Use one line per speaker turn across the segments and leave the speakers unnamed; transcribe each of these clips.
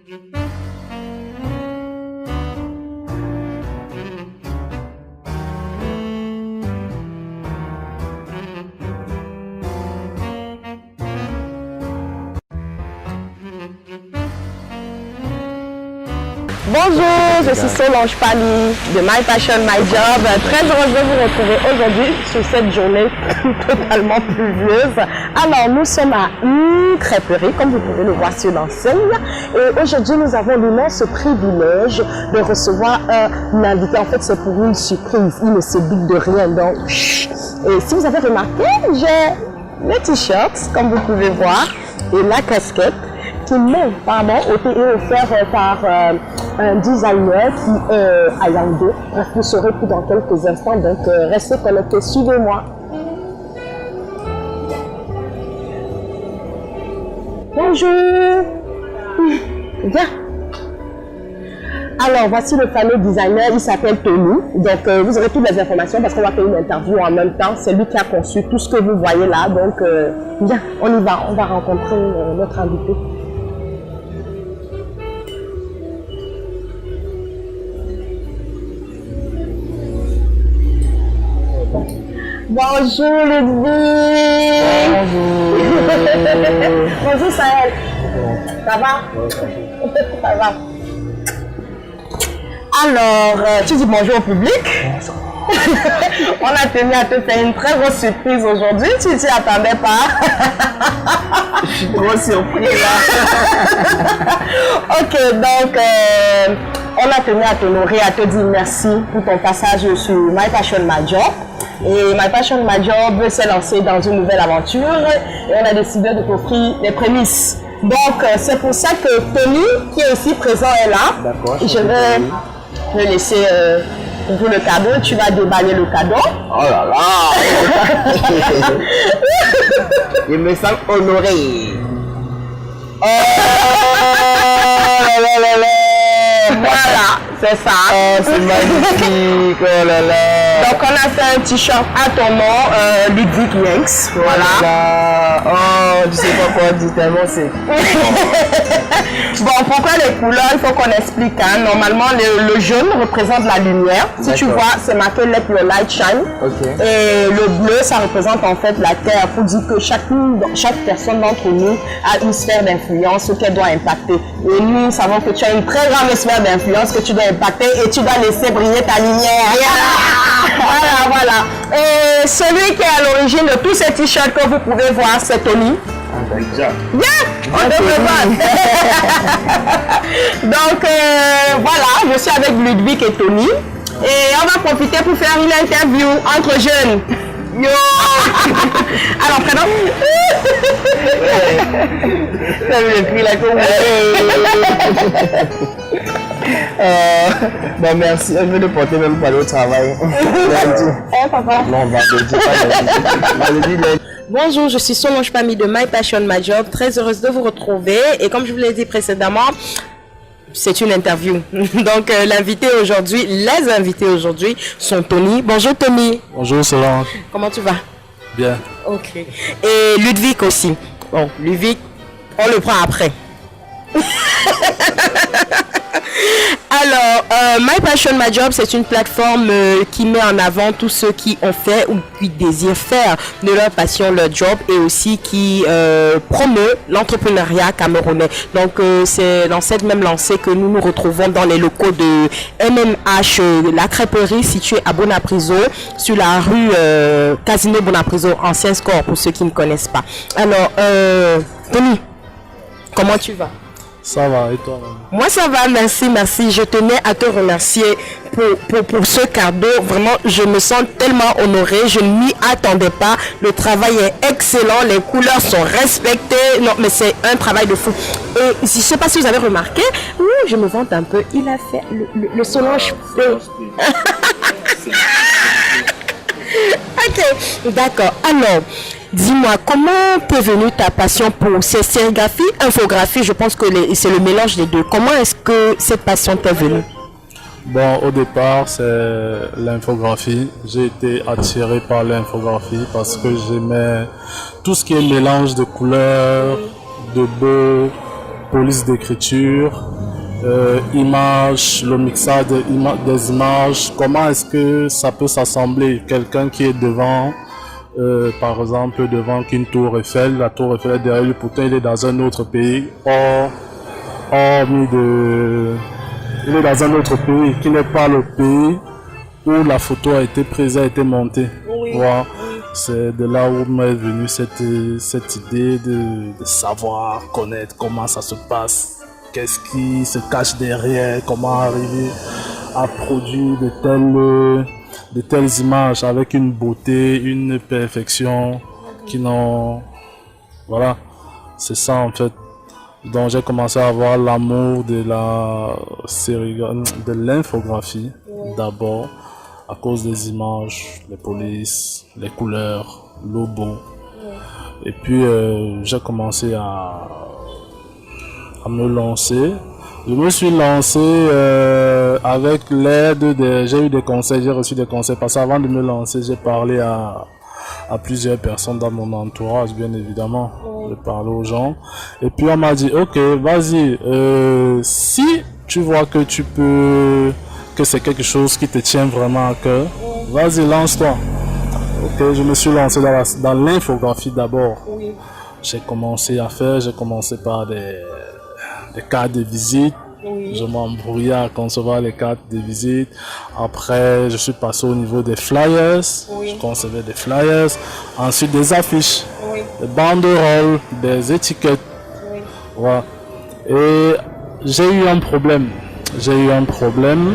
Bonjour, je suis Solange Pali de My Passion My Job. Très heureuse de vous retrouver aujourd'hui sur cette journée totalement pluvieuse. Alors, nous sommes à une crêperie, comme vous pouvez le voir sur l'enseigne. Et aujourd'hui, nous avons l'immense privilège de recevoir un invité. En fait, c'est pour une surprise. Il ne se doute de rien. Donc, et si vous avez remarqué, j'ai le t-shirt, comme vous pouvez voir, et la casquette qui m'ont été offert par un designer qui est à Yaoundé. Bref, vous saurez tout dans quelques instants, donc restez connectés, suivez-moi. Bonjour. Viens. Alors, voici le fameux designer, il s'appelle Tony. Donc, vous aurez toutes les informations parce qu'on va faire une interview en même temps. C'est lui qui a conçu tout ce que vous voyez là. Donc, bien, on y va. On va rencontrer notre invité. Bonjour Ludwig. Bonjour. Bonjour Sahel. Ça va? Ça va. Alors, tu dis bonjour au public. On a tenu à te faire une très grosse surprise aujourd'hui. Tu t'y attendais pas? Je suis trop surpris là. Ok, donc on a tenu à t'honorer, à te dire merci pour ton passage sur My Passion My Job. Et My Passion My Job veut se lancer dans une nouvelle aventure et on a décidé de t'offrir les prémices. Donc c'est pour ça que Tony, qui est ici présent, est là. D'accord. Je vais laisser pour vous le cadeau. Tu vas déballer le cadeau.
Oh là là. Je me sens honoré.
Oh là là là. Voilà, c'est ça.
Oh, c'est magnifique. Oh là là.
Donc, on a fait un t-shirt à ton nom, Ludwig Yanks. Voilà.
Oh, je sais pas quoi dire tellement c'est.
Bon, pourquoi les couleurs? Il faut qu'on explique. Hein. Normalement, le jaune représente la lumière. Si tu vois, c'est marqué Let Your Light Shine.
Okay.
Et le bleu, ça représente en fait la terre. Pour dire que chaque personne d'entre nous a une sphère d'influence qu'elle doit impacter. Et nous savons que tu as une très grande sphère d'influence que tu dois impacter et tu dois laisser briller ta lumière. Voilà, voilà. Et celui qui est à l'origine de tous ces t-shirts que vous pouvez voir, c'est Tony.
Déjà.
Bien, on te revoit. Donc voilà, je suis avec Ludwig et Tony. Et on va profiter pour faire une interview entre jeunes. Yo. Alors, prénom?
Ça me crie la bon, merci. Je vais le porter même pas au travail.
Papa.
Non,
Bonjour, je suis Solange Pali de My Passion My Job. Très heureuse de vous retrouver. Et comme je vous l'ai dit précédemment, c'est une interview. Donc, les invités aujourd'hui sont Tony. Bonjour Tony.
Bonjour Solange.
Comment tu vas?
Bien.
Ok. Et Ludwig aussi. Bon, Ludwig, on le prend après. Alors, My Passion My Job, c'est une plateforme qui met en avant tous ceux qui ont fait ou qui désirent faire de leur passion leur job et aussi qui promeut l'entrepreneuriat camerounais. Donc, c'est dans cette même lancée que nous nous retrouvons dans les locaux de MMH, la crêperie située à Bonapriso, sur la rue Casino Bonapriso, ancien score pour ceux qui ne connaissent pas. Alors, Tony, comment tu vas?
Ça va, et toi?
Moi ça va, merci. Je tenais à te remercier pour ce cadeau. Vraiment, je me sens tellement honorée. Je ne m'y attendais pas. Le travail est excellent, les couleurs sont respectées. Non, mais c'est un travail de fou. Et je ne sais pas si vous avez remarqué, je me vante un peu. Il a fait le Solange. Ok, d'accord. Alors, dis-moi, comment t'es venue ta passion pour ces sérigraphies, infographie? Je pense que c'est le mélange des deux. Comment est-ce que cette passion t'est venue?
Bon, au départ, c'est l'infographie. J'ai été attiré par l'infographie parce que j'aimais tout ce qui est mélange de couleurs, de beaux, police d'écriture. images, le mixage des images, comment est-ce que ça peut s'assembler? Quelqu'un qui est devant, par exemple, devant une tour Eiffel, la tour Eiffel est derrière lui, pourtant il est dans un autre pays, il est dans un autre pays, qui n'est pas le pays où la photo a été prise, a été montée.
Oui.
Voilà. C'est de là où m'est venue cette idée de savoir, connaître comment ça se passe, qu'est-ce qui se cache derrière, comment arriver à produire de telles images avec une beauté, une perfection qui n'ont... Voilà, c'est ça en fait. Donc j'ai commencé à avoir l'amour de la série, de l'infographie d'abord, à cause des images, les polices, les couleurs, le beau. Et puis j'ai commencé à me lancer. Je me suis lancé avec l'aide j'ai eu des conseils, j'ai reçu des conseils parce qu'avant de me lancer, j'ai parlé à plusieurs personnes dans mon entourage, bien évidemment. J'ai parlé aux gens. Et puis on m'a dit, ok, vas-y, si tu vois que tu peux, que c'est quelque chose qui te tient vraiment à cœur, vas-y, lance-toi. Ok, je me suis lancé dans l'infographie d'abord. J'ai commencé par des cartes de visite. Je m'embrouillais à concevoir les cartes de visite. Après, je suis passé au niveau des flyers. Je concevais des flyers. Ensuite, des affiches, des banderoles, des étiquettes. Voilà. Et j'ai eu un problème. J'avais un problème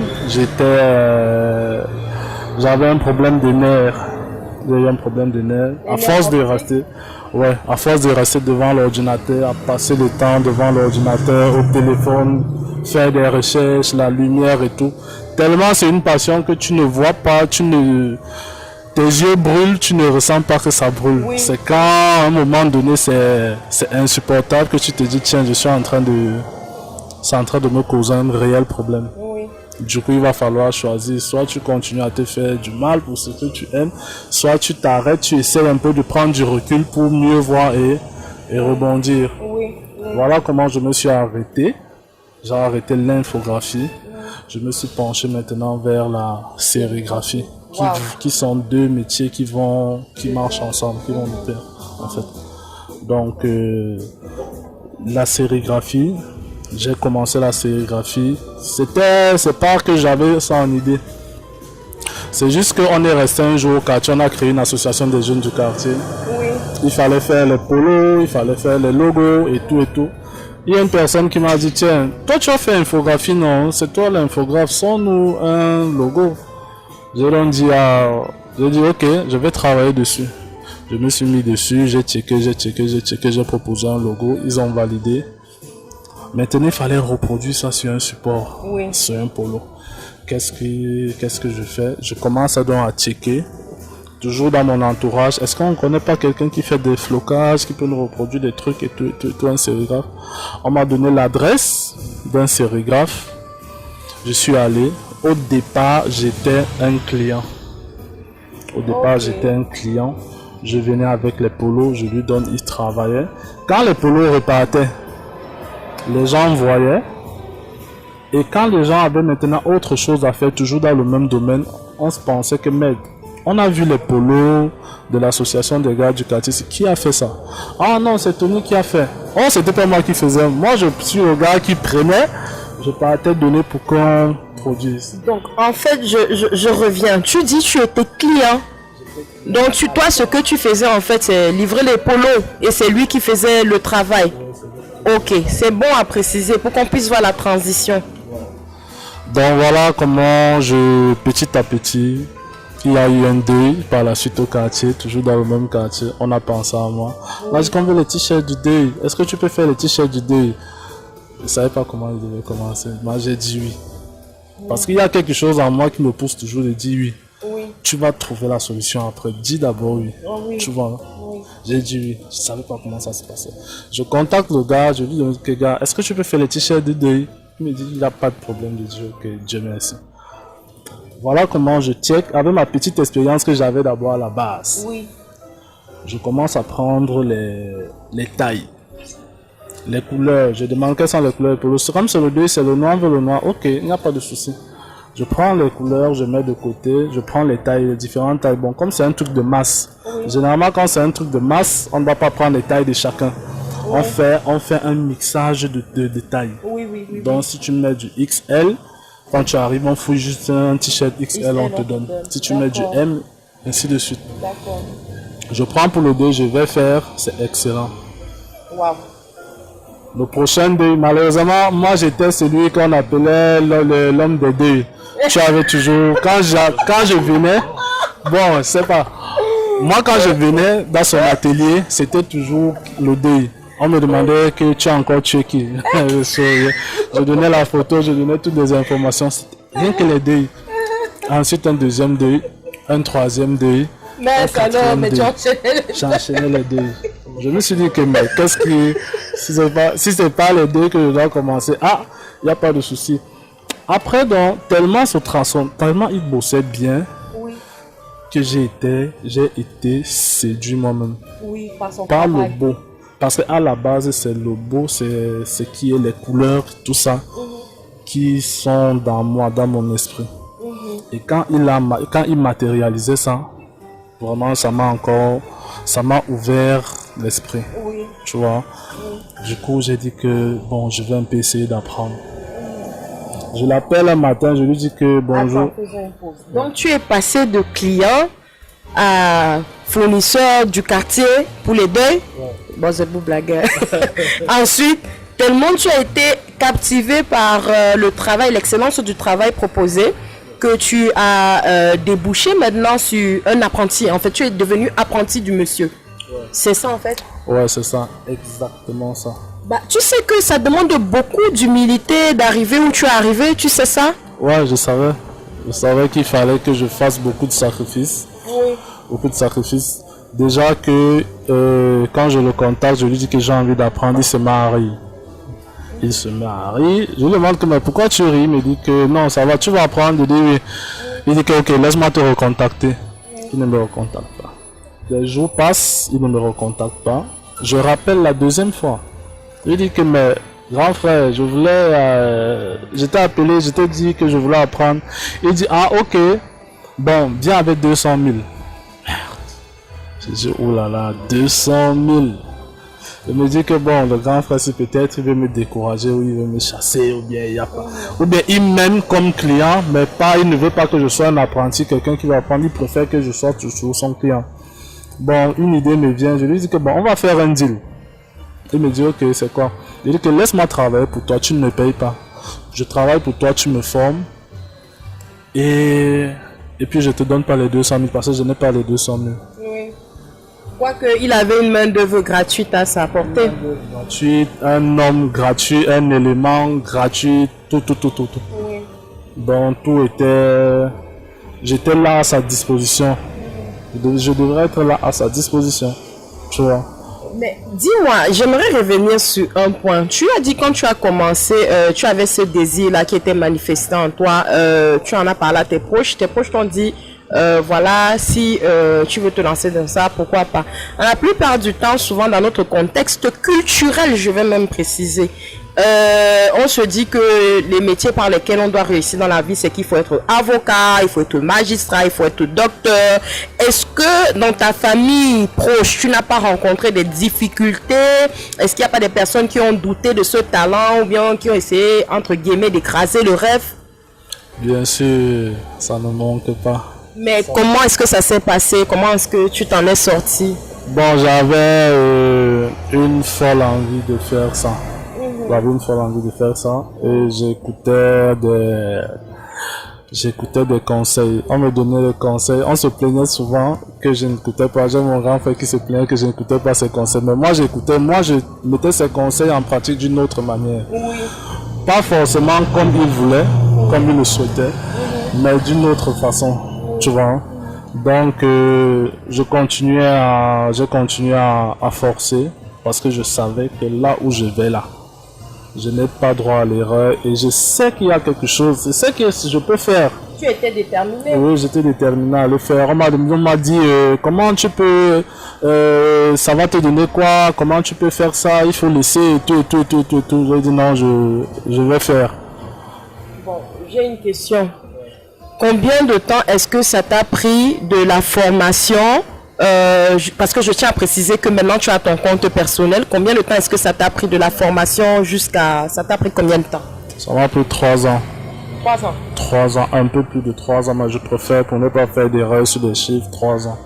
de nerfs. J'ai eu un problème de nerfs. À force de rester devant l'ordinateur, à passer le temps devant l'ordinateur, au téléphone, faire des recherches, la lumière et tout. Tellement c'est une passion que tu ne vois pas, tes yeux brûlent, tu ne ressens pas que ça brûle. C'est quand à un moment donné c'est insupportable que tu te dis tiens, c'est en train de me causer un réel problème. Du coup, il va falloir choisir. Soit tu continues à te faire du mal pour ce que tu aimes, soit tu t'arrêtes, tu essaies un peu de prendre du recul pour mieux voir et rebondir. Voilà comment je me suis arrêté. J'ai arrêté l'infographie. Je me suis penché maintenant vers la sérigraphie, qui sont deux métiers qui marchent ensemble, qui vont de pair, en fait. Donc, la sérigraphie, j'ai commencé la sérigraphie. C'est pas que j'avais ça en idée. C'est juste qu'on est resté un jour au quartier, on a créé une association des jeunes du quartier. Il fallait faire les polos, il fallait faire les logos et tout et tout. Il y a une personne qui m'a dit, tiens, toi tu as fait infographie, non? C'est toi l'infographe, sors-nous un logo. J'ai dit, ok, je vais travailler dessus. Je me suis mis dessus, j'ai checké, j'ai proposé un logo, ils ont validé. Maintenant, il fallait reproduire ça sur un support, sur un polo. Qu'est-ce que je fais? Je commence donc à checker, toujours dans mon entourage. Est-ce qu'on ne connaît pas quelqu'un qui fait des flocages, qui peut nous reproduire des trucs et tout un sérigraphe? On m'a donné l'adresse d'un sérigraphe. Je suis allé. Au départ, j'étais un client. Je venais avec les polos, je lui donne, il travaillait. Quand les polos repartaient, les gens voyaient, et quand les gens avaient maintenant autre chose à faire, toujours dans le même domaine, on se pensait que merde, on a vu les polos de l'association des gars du quartier, qui a fait ça? Ah non, c'est Tony qui a fait. Oh, c'était pas moi qui faisais. Moi, je suis le gars qui prenait, je partais donner pour qu'on produise.
Donc, en fait, je reviens. Tu dis tu étais client. Donc, toi, ce que tu faisais, en fait, c'est livrer les polos, et c'est lui qui faisait le travail. Ok, c'est bon à préciser pour qu'on puisse voir la transition.
Donc voilà comment petit à petit, il y a eu un deuil par la suite au quartier, toujours dans le même quartier. On a pensé à moi. Moi, j'ai compris les t-shirts du deuil. Est-ce que tu peux faire les t-shirts du deuil? Je ne savais pas comment il devait commencer. Moi, j'ai dit oui. Parce qu'il y a quelque chose en moi qui me pousse toujours de dire oui. Tu vas trouver la solution après. Dis d'abord oui. Tu vois. J'ai dit oui. Je ne savais pas comment ça se passait. Je contacte le gars. Je lui dis, ok gars, est-ce que tu peux faire les t-shirts du deuil? Il me dit, il n'y a pas de problème. Je dis, ok, Dieu merci. Voilà comment je check avec ma petite expérience que j'avais d'abord à la base. Je commence à prendre les tailles. Les couleurs, je demande quelles sont les couleurs pour le. Comme c'est le deuil, c'est le noir vers le noir. Ok, il n'y a pas de souci. Je prends les couleurs, je mets de côté, je prends les tailles, les différentes tailles. Bon, comme c'est un truc de masse, généralement quand c'est un truc de masse, on ne doit pas prendre les tailles de chacun. On fait un mixage de tailles. Donc si tu mets du XL, quand tu arrives, on fouille juste un t-shirt XL, on te donne. Si tu mets du M, ainsi de suite.
D'accord.
Je prends pour le deuil, je vais faire, c'est excellent.
Waouh.
Le prochain deuil, malheureusement, moi j'étais celui qu'on appelait l'homme des deuils. Tu avais toujours, quand je venais, bon, c'est pas. Moi quand je venais dans son atelier, c'était toujours le deuil. On me demandait que tu as encore tué qui. Je donnais la photo, je donnais toutes les informations. Rien que les deuils. Ensuite un deuxième deuil, un troisième deuil.
Mais ça non, mais tu enchaînais
j'ai enchaîné les deuils. Je me suis dit que mais qu'est-ce qui, si c'est pas les deuils que je dois commencer, il n'y a pas de souci. Après donc, tellement se transforme, tellement il bossait bien, que j'ai été séduit moi-même.
Oui, par son
par
travail.
le beau. Parce qu'à la base, c'est le beau, c'est ce qui est les couleurs, tout ça, qui sont dans moi, dans mon esprit. Et quand il matérialisait ça, vraiment, ça m'a ouvert l'esprit.
Oui.
Tu vois. Du coup, j'ai dit que, bon, je vais un peu essayer d'apprendre. Je l'appelle un matin, je lui dis que bonjour.
Attends, faisons une pause. Donc, tu es passé de client à fournisseur du quartier pour les deuils. Bon, c'est pour blaguer. Ensuite, tellement tu as été captivé par le travail, l'excellence du travail proposé, que tu as débouché maintenant sur un apprenti. En fait, tu es devenu apprenti du monsieur. C'est ça, en fait?
Ouais, c'est ça. Exactement ça.
Bah, tu sais que ça demande beaucoup d'humilité d'arriver où tu es arrivé, tu sais ça?
Ouais, je savais. Je savais qu'il fallait que je fasse beaucoup de sacrifices.
Oui.
Beaucoup de sacrifices. Déjà que quand je le contacte, je lui dis que j'ai envie d'apprendre, il se met à rire. Il se met à rire. Je lui demande que, mais pourquoi tu ris? Il me dit que non, ça va, tu vas apprendre. Il dit que ok, laisse-moi te recontacter. Il ne me recontacte pas. Les jours passent, il ne me recontacte pas. Je rappelle la deuxième fois. Il dit que, mais grand frère, je voulais, je t'ai appelé, je t'ai dit que je voulais apprendre. Il dit, ah ok, bon, viens avec 200 000. J'ai dit, oh là là, 200 000. Il me dit que bon, le grand frère, c'est peut-être il veut me décourager ou il veut me chasser ou bien il y a pas. Ou bien il m'aime comme client, mais pas, il ne veut pas que je sois un apprenti, quelqu'un qui va apprendre, il préfère que je sois toujours son client. Bon, une idée me vient, je lui dis que bon, on va faire un deal. Il me dit, ok, c'est quoi? Il dit que laisse-moi travailler pour toi, tu ne me payes pas. Je travaille pour toi, tu me formes. Et puis je te donne pas les 200 000 parce que je n'ai pas les 200 000.
Oui. Quoique il avait une main d'œuvre gratuite à sa portée.
Gratuit, un homme gratuit, un élément gratuit, tout.
Oui.
Donc tout était... J'étais là à sa disposition. Je devrais être là à sa disposition. Tu vois.
Mais dis-moi, j'aimerais revenir sur un point. Tu as dit quand tu as commencé, tu avais ce désir-là qui était manifesté en toi. Tu en as parlé à tes proches. Tes proches t'ont dit, voilà, si tu veux te lancer dans ça, pourquoi pas. La plupart du temps, souvent dans notre contexte culturel, je vais même préciser, on se dit que les métiers par lesquels on doit réussir dans la vie, c'est qu'il faut être avocat, il faut être magistrat, il faut être docteur. Est-ce que dans ta famille proche, tu n'as pas rencontré des difficultés? Est-ce qu'il n'y a pas des personnes qui ont douté de ce talent ou bien qui ont essayé, entre guillemets, d'écraser le rêve?
Bien sûr, ça ne manque pas.
Mais comment est-ce que ça s'est passé? Comment est-ce que tu t'en es sorti?
Bon, j'avais une folle envie de faire ça. J'avais une folle envie de faire ça et j'écoutais des conseils. On me donnait des conseils. On se plaignait souvent que je n'écoutais pas. J'ai mon grand frère qui se plaignait que je n'écoutais pas ses conseils. Mais moi j'écoutais, moi je mettais ses conseils en pratique d'une autre manière. Pas forcément comme il voulait, comme il le souhaitait, mais d'une autre façon. Tu vois. Donc j'ai continué à forcer parce que je savais que là où je vais là, Je n'ai pas droit à l'erreur et je sais qu'il y a quelque chose. C'est ce que je peux faire.
Tu étais déterminé.
Oui, j'étais déterminé à le faire. On m'a dit comment tu peux, ça va te donner quoi, comment tu peux faire ça, il faut laisser et tout. J'ai dit non, je vais faire.
Bon, j'ai une question. Combien de temps est-ce que ça t'a pris de la formation parce que je tiens à préciser que maintenant tu as ton compte personnel. Combien de temps est-ce que ça t'a pris de la formation jusqu'à... Ça t'a pris combien de temps?
Ça m'a pris 3 ans.
3 ans.
3 ans, un peu plus de 3 ans, mais je préfère pour ne pas faire d'erreur sur les chiffres, 3 ans.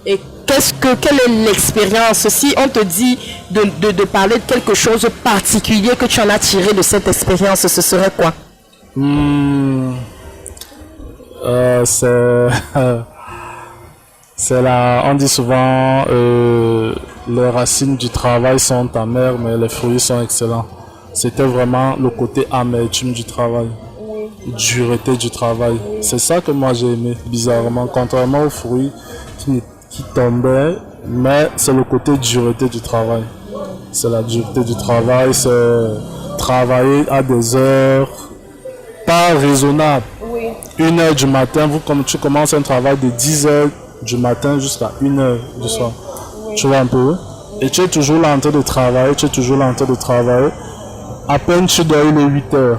Et quelle est l'expérience? Si on te dit de parler de quelque chose de particulier que tu en as tiré de cette expérience, ce serait quoi?
C'est là, on dit souvent les racines du travail sont amères, mais les fruits sont excellents. C'était vraiment le côté amertume du travail, dureté du travail. C'est ça que moi j'ai aimé, bizarrement, contrairement aux fruits qui tombaient, mais c'est le côté dureté du travail. C'est la dureté du travail, c'est travailler à des heures pas raisonnables. 1h du matin, tu commences un travail de 10h du matin jusqu'à 1h du soir. Tu vois un peu? Et tu es toujours là en train de travailler, À peine tu dois les 8h.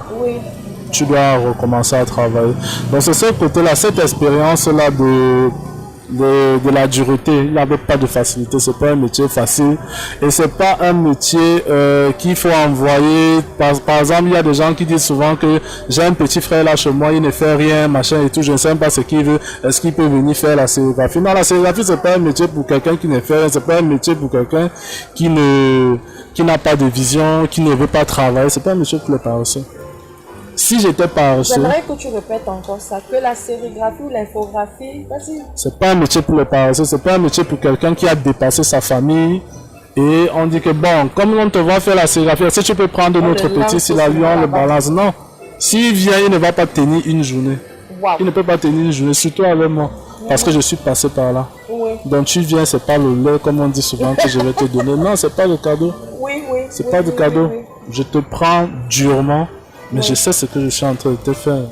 Tu dois recommencer à travailler. Donc c'est ce côté-là, cette expérience-là de la dureté. Il n'avait pas de facilité, c'est pas un métier facile et c'est pas un métier qu'il faut envoyer. Par exemple, il y a des gens qui disent souvent que j'ai un petit frère là chez moi, il ne fait rien, machin et tout, je ne sais pas ce qu'il veut, est-ce qu'il peut venir faire la sérigraphie? Non, la sérigraphie c'est pas un métier pour quelqu'un qui ne fait rien, c'est pas un métier pour quelqu'un qui n'a pas de vision, qui ne veut pas travailler, c'est pas un métier pour les paresseux. Si j'étais paresseux...
J'aimerais que tu répètes encore ça, que la sérigraphie ou l'infographie, vas-y.
C'est pas un métier pour les paresseux, c'est pas un métier pour quelqu'un qui a dépassé sa famille. Et on dit que bon, comme on te va faire la sérigraphie, si tu peux prendre notre petit, si l'avion le balance, non. S'il vient, il ne va pas tenir une journée. Il ne peut pas tenir une journée, surtout avec moi. Parce que je suis passé par là. Donc tu viens, c'est pas le lait, comme on dit souvent, que je vais te donner. Non, c'est pas le cadeau. C'est pas du cadeau. Je te prends durement. Mais je sais ce que je suis en train de te faire.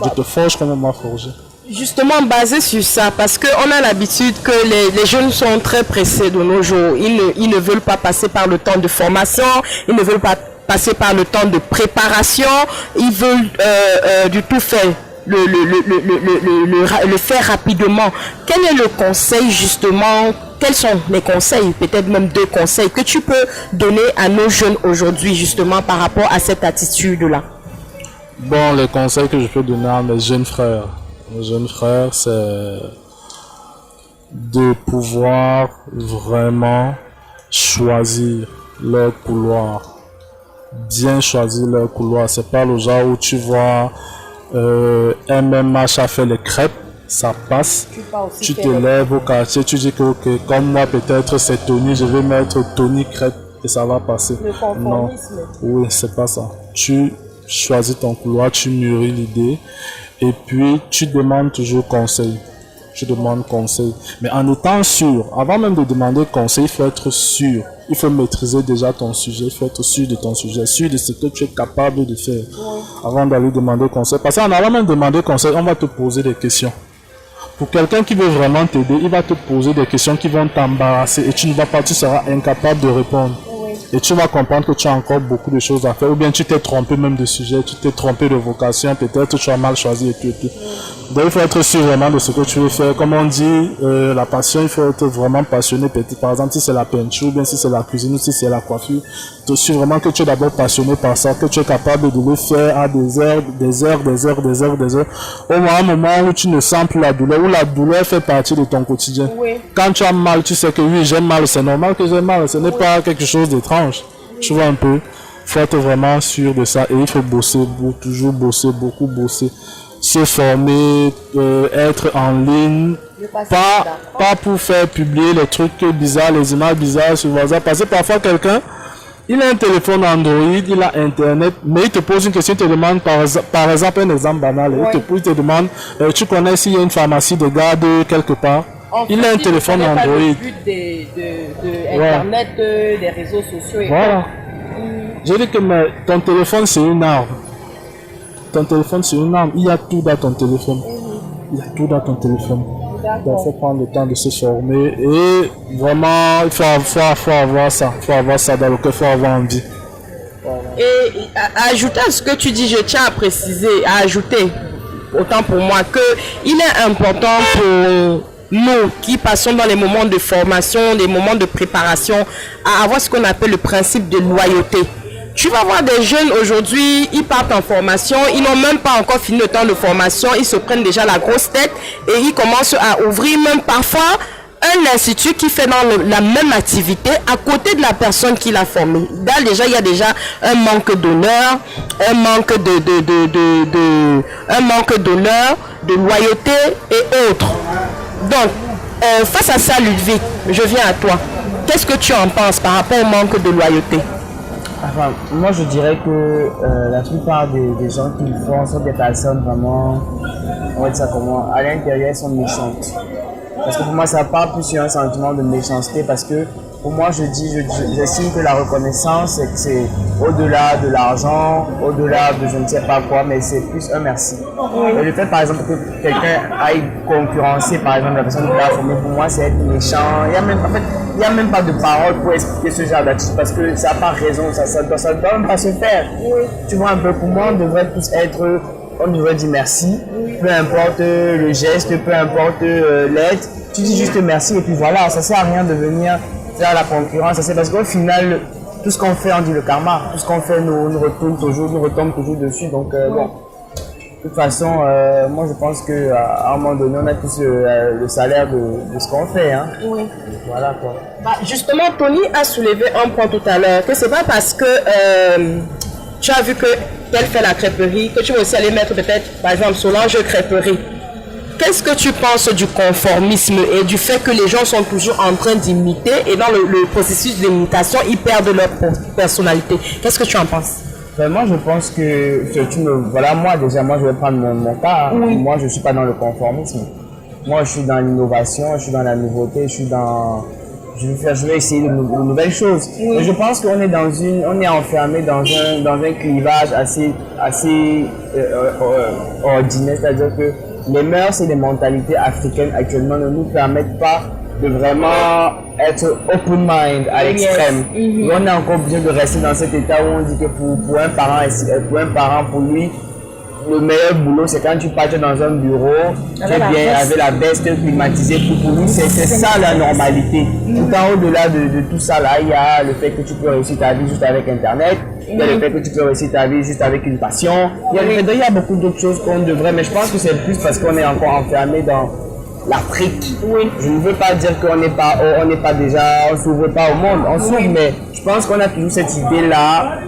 Je te forge comme on m'a forgé.
Justement, basé sur ça, parce qu'on a l'habitude que les jeunes sont très pressés de nos jours. Ils ne veulent pas passer par le temps de formation, ils ne veulent pas passer par le temps de préparation, ils veulent du tout faire, le faire rapidement. Quel est le conseil justement? Quels sont les conseils, peut-être même 2 conseils, que tu peux donner à nos jeunes aujourd'hui justement par rapport à cette attitude-là?
Bon, les conseils que je peux donner à mes jeunes frères, c'est de pouvoir vraiment choisir leur couloir. Bien choisir leur couloir. C'est pas le genre où tu vois un même match à faire les crêpes, ça passe. Tu te lèves au quartier, tu dis que ok, comme moi peut-être c'est Tony, je vais mettre Tony crêpe et ça va passer.
Le conformisme.
Non, oui, c'est pas ça. Tu choisis ton couloir, tu mûris l'idée et puis tu demandes toujours conseil. Tu demandes conseil. Mais en étant sûr, avant même de demander conseil, il faut être sûr. Il faut maîtriser déjà ton sujet, il faut être sûr de ton sujet, sûr de ce que tu es capable de faire avant d'aller demander conseil. Parce qu'en allant même demander conseil, on va te poser des questions. Pour quelqu'un qui veut vraiment t'aider, il va te poser des questions qui vont t'embarrasser et tu ne vas pas, tu seras incapable de répondre. Et tu vas comprendre que tu as encore beaucoup de choses à faire. Ou bien tu t'es trompé même de sujet, tu t'es trompé de vocation, peut-être tu as mal choisi et tout. Donc il faut être sûr vraiment de ce que tu veux faire. Comme on dit, la passion, il faut être vraiment passionné. Par exemple, si c'est la peinture, ou bien si c'est la cuisine, ou si c'est la coiffure, tu sais vraiment que tu es d'abord passionné par ça, que tu es capable de le faire à des heures. Au moment où tu ne sens plus la douleur, où la douleur fait partie de ton quotidien. Quand tu as mal, tu sais que oui, j'ai mal, c'est normal que j'ai mal, ce n'est pas quelque chose d'étrange. Tu vois un peu, il faut être vraiment sûr de ça et il faut bosser, toujours bosser, beaucoup bosser, se former, être en ligne, pas pour faire publier les trucs bizarres, les images bizarres sur WhatsApp, parce que parfois quelqu'un, il a un téléphone Android, il a internet, mais il te pose une question, il te demande par exemple un exemple banal, il te demande, tu connais s'il y a une pharmacie de garde quelque part? Il a un téléphone Android.
Le but de Internet, des réseaux sociaux et
voilà. J'ai dit que mais, ton téléphone c'est une arme. Ton téléphone c'est une arme. Il y a tout dans ton téléphone. Il y a tout dans ton téléphone. Donc il faut prendre le temps de se former et vraiment il faut avoir ça. Il faut avoir ça dans le cœur, il faut avoir envie.
Et ajouter à ce que tu dis, je tiens à préciser, à ajouter, autant pour moi, qu'il est important pour nous qui passons dans les moments de formation, des moments de préparation, à avoir ce qu'on appelle le principe de loyauté. Tu vas voir des jeunes aujourd'hui, ils partent en formation, ils n'ont même pas encore fini le temps de formation, ils se prennent déjà la grosse tête et ils commencent à ouvrir même parfois un institut qui fait dans la même activité à côté de la personne qui l'a formé. Là, déjà, il y a déjà un manque d'honneur, un manque d'honneur, de loyauté et autres. Donc, face à ça, Ludwig, je viens à toi. Qu'est-ce que tu en penses par rapport au manque de loyauté?
Enfin, moi je dirais que la plupart des gens qui le font sont des personnes vraiment, on va dire ça comment, à l'intérieur sont méchantes. Parce que pour moi ça part plus sur un sentiment de méchanceté parce que pour moi j'estime que la reconnaissance c'est au-delà de l'argent, au-delà de je ne sais pas quoi, mais c'est plus un merci. Et le fait par exemple que quelqu'un aille concurrencer par exemple la personne qui l'a formé, pour moi c'est être méchant. Il n'y a même pas de parole pour expliquer ce genre d'attitude parce que ça n'a pas raison, ça doit même pas se faire. Tu vois un peu, pour moi on devrait tous être, on devrait dire merci, peu importe le geste, peu importe l'aide, tu dis juste merci et puis voilà, ça sert à rien de venir faire la concurrence, c'est parce qu'au final, tout ce qu'on fait, on dit le karma, tout ce qu'on fait nous retombe toujours dessus, donc bon. De toute façon, moi je pense qu'à un moment donné, on a tous le salaire de ce qu'on fait. Hein.
Oui.
Voilà quoi.
Bah, justement, Tony a soulevé un point tout à l'heure, que c'est pas parce que tu as vu qu'elle fait la crêperie, que tu vas aussi aller mettre peut-être, par exemple, Solange crêperie. Qu'est-ce que tu penses du conformisme et du fait que les gens sont toujours en train d'imiter et dans le processus d'imitation, ils perdent leur personnalité? Qu'est-ce que tu en penses?
Moi, je pense que voilà, moi je vais prendre mon cas. Oui. Moi, je suis pas dans le conformisme. Moi, je suis dans l'innovation, je suis dans la nouveauté, je vais essayer de nouvelles choses. Oui. Et je pense qu'on est on est enfermé dans un clivage assez ordinaire, c'est-à-dire que les mœurs et les mentalités africaines actuellement ne nous permettent pas de vraiment être open mind à l'extrême. Yes. On est encore obligé de rester dans cet état où on dit que pour un parent, pour lui, le meilleur boulot, c'est quand tu passes dans un bureau, tu es bien avec la veste climatisée. Pour lui, c'est ça la normalité. Tout en au-delà de tout ça, là, il y a le fait que tu peux réussir ta vie juste avec Internet. Il y a le fait que tu peux réussir ta vie juste avec une passion. Il y a beaucoup d'autres choses qu'on devrait, mais je pense que c'est plus parce qu'on est encore enfermé dans l'Afrique. Oui. Je ne veux pas dire qu'on n'est pas, on s'ouvre pas au monde, on s'ouvre, mais je pense qu'on a toujours cette idée-là.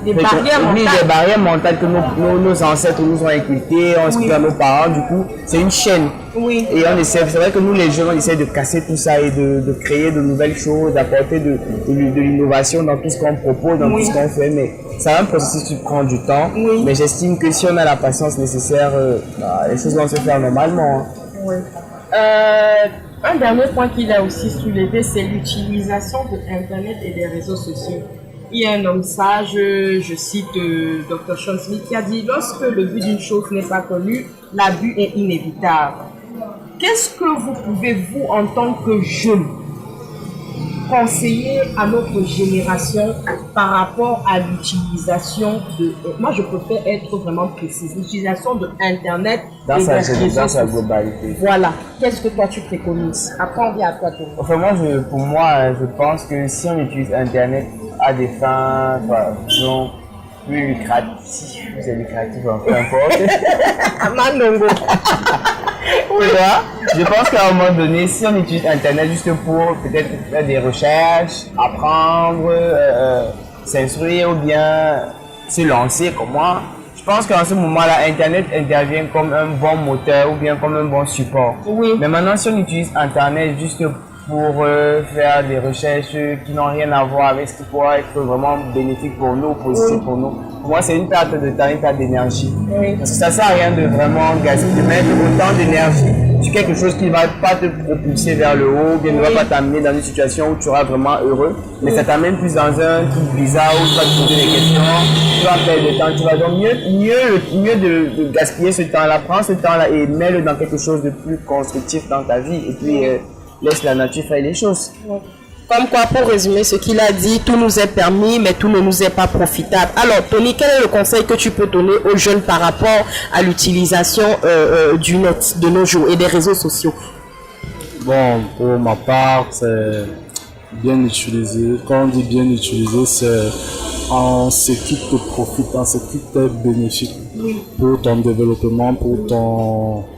Des barrières
mentales que nos ancêtres nous ont inculquées, on explique à nos parents, du coup, c'est une chaîne.
Oui.
Et c'est vrai que nous les jeunes, on essaie de casser tout ça et de créer de nouvelles choses, d'apporter de l'innovation dans tout ce qu'on propose, dans tout ce qu'on fait, mais c'est un processus qui prend du temps, mais j'estime que si on a la patience nécessaire, les choses vont se faire normalement. Hein.
Oui. Un dernier point qu'il a aussi soulevé, c'est l'utilisation de Internet et des réseaux sociaux. Il y a un homme sage, je cite Dr. Sean Smith, qui a dit « Lorsque le but d'une chose n'est pas connu, l'abus est inévitable. » Qu'est-ce que vous pouvez, vous, en tant que jeune, conseiller à notre génération par rapport à l'utilisation de... Moi, je préfère être vraiment précise. L'utilisation de Internet
dans sa globalité.
Voilà. Qu'est-ce que toi, tu préconises? Après, on vient à toi.
Enfin, pour moi, je pense que si on utilise Internet à des fins, disons, plus lucratives, c'est lucratif, peu importe.
Mandongo.
Oui. Je pense qu'à un moment donné, si on utilise Internet juste pour peut-être faire des recherches, apprendre, s'instruire ou bien se lancer comme moi, je pense qu'en ce moment-là, Internet intervient comme un bon moteur ou bien comme un bon support.
Oui.
Mais maintenant, si on utilise Internet juste pour faire des recherches qui n'ont rien à voir avec ce qui pourrait être vraiment bénéfique pour nous, positif pour nous. Pour moi, c'est une perte de temps, une perte d'énergie.
Oui.
Parce que ça ne sert à rien de vraiment gaspiller, de mettre autant d'énergie sur quelque chose qui ne va pas te propulser vers le haut, bien ne va pas t'amener dans une situation où tu seras vraiment heureux, mais ça t'amène plus dans un truc bizarre où tu vas te poser des questions, tu vas perdre du temps, tu vas donc mieux de gaspiller ce temps-là, prends ce temps-là et mets-le dans quelque chose de plus constructif dans ta vie et puis laisse la nature faire les choses.
Comme quoi, pour résumer ce qu'il a dit, tout nous est permis, mais tout ne nous est pas profitable. Alors, Tony, quel est le conseil que tu peux donner aux jeunes par rapport à l'utilisation du net de nos jours et des réseaux sociaux?
Bon, pour ma part, c'est bien utilisé. Quand on dit bien utilisé, c'est en ce qui te profite, en ce qui t'est bénéfique pour ton développement, pour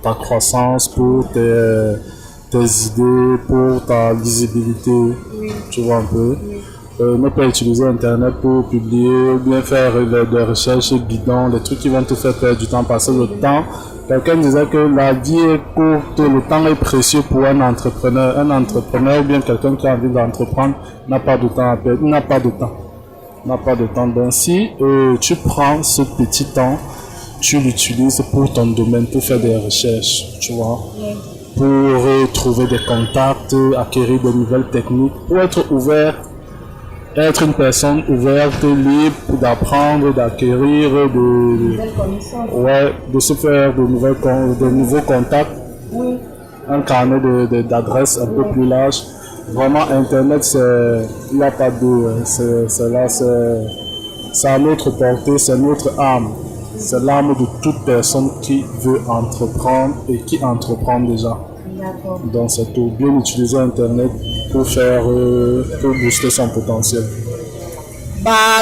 ta croissance, pour tes idées, pour ta visibilité, tu vois un peu. Ne pas utiliser Internet pour publier ou bien faire des recherches bidons, des trucs qui vont te faire perdre du temps, passer le temps. Quelqu'un disait que la vie est courte, le temps est précieux pour un entrepreneur. Un entrepreneur ou bien quelqu'un qui a envie d'entreprendre n'a pas de temps à perdre, n'a pas de temps. Donc si tu prends ce petit temps, tu l'utilises pour ton domaine, pour faire des recherches, tu vois. Pour trouver des contacts, acquérir de nouvelles techniques, pour être ouvert, être une personne ouverte, libre d'apprendre, d'acquérir, de se faire de nouveaux contacts, un carnet d'adresses un peu plus large. Vraiment, Internet, il n'y a pas de, c'est à notre portée, c'est notre arme. C'est l'arme de toute personne qui veut entreprendre et qui entreprend déjà. Donc c'est tout. Bien utiliser Internet pour booster son potentiel.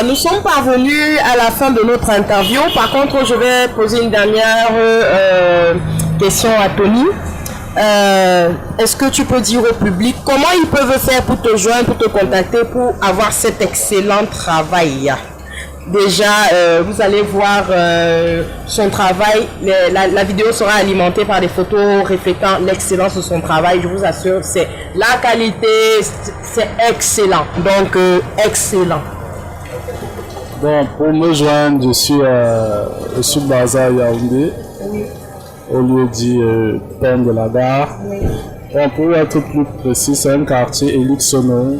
Nous sommes parvenus à la fin de notre interview. Par contre, je vais poser une dernière question à Tony. Est-ce que tu peux dire au public comment ils peuvent faire pour te joindre, pour te contacter, pour avoir cet excellent travail? Déjà, vous allez voir son travail. La vidéo sera alimentée par des photos reflétant l'excellence de son travail. Je vous assure, c'est la qualité, c'est excellent. Donc, excellent.
Bon, pour me joindre, je suis basé à Yaoundé, au lieu dit Pont de la Gare. Bon, pour être plus précis, c'est un quartier Elixono.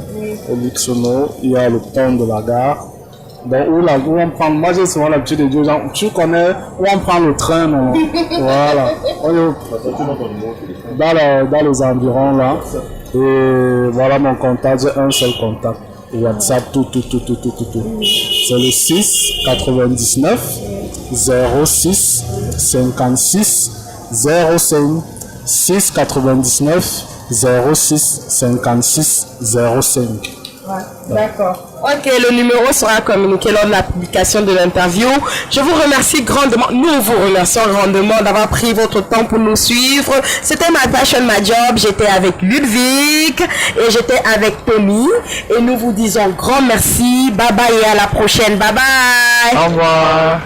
Il y a le Pont de la Gare. Donc, où on prend, moi j'ai souvent l'habitude de dire aux gens, tu connais où on prend le train, non? Voilà. Dans les environs là. Et voilà mon contact, j'ai un seul contact. WhatsApp, tout. C'est le 6 99 06 56 05 6 99 06 56 05.
D'accord. Ok, le numéro sera communiqué lors de la publication de l'interview. Je vous remercie grandement, nous vous remercions grandement d'avoir pris votre temps pour nous suivre. C'était My Passion, My Job. J'étais avec Ludwig et j'étais avec Tony. Et nous vous disons grand merci. Bye bye et à la prochaine. Bye bye.
Au revoir.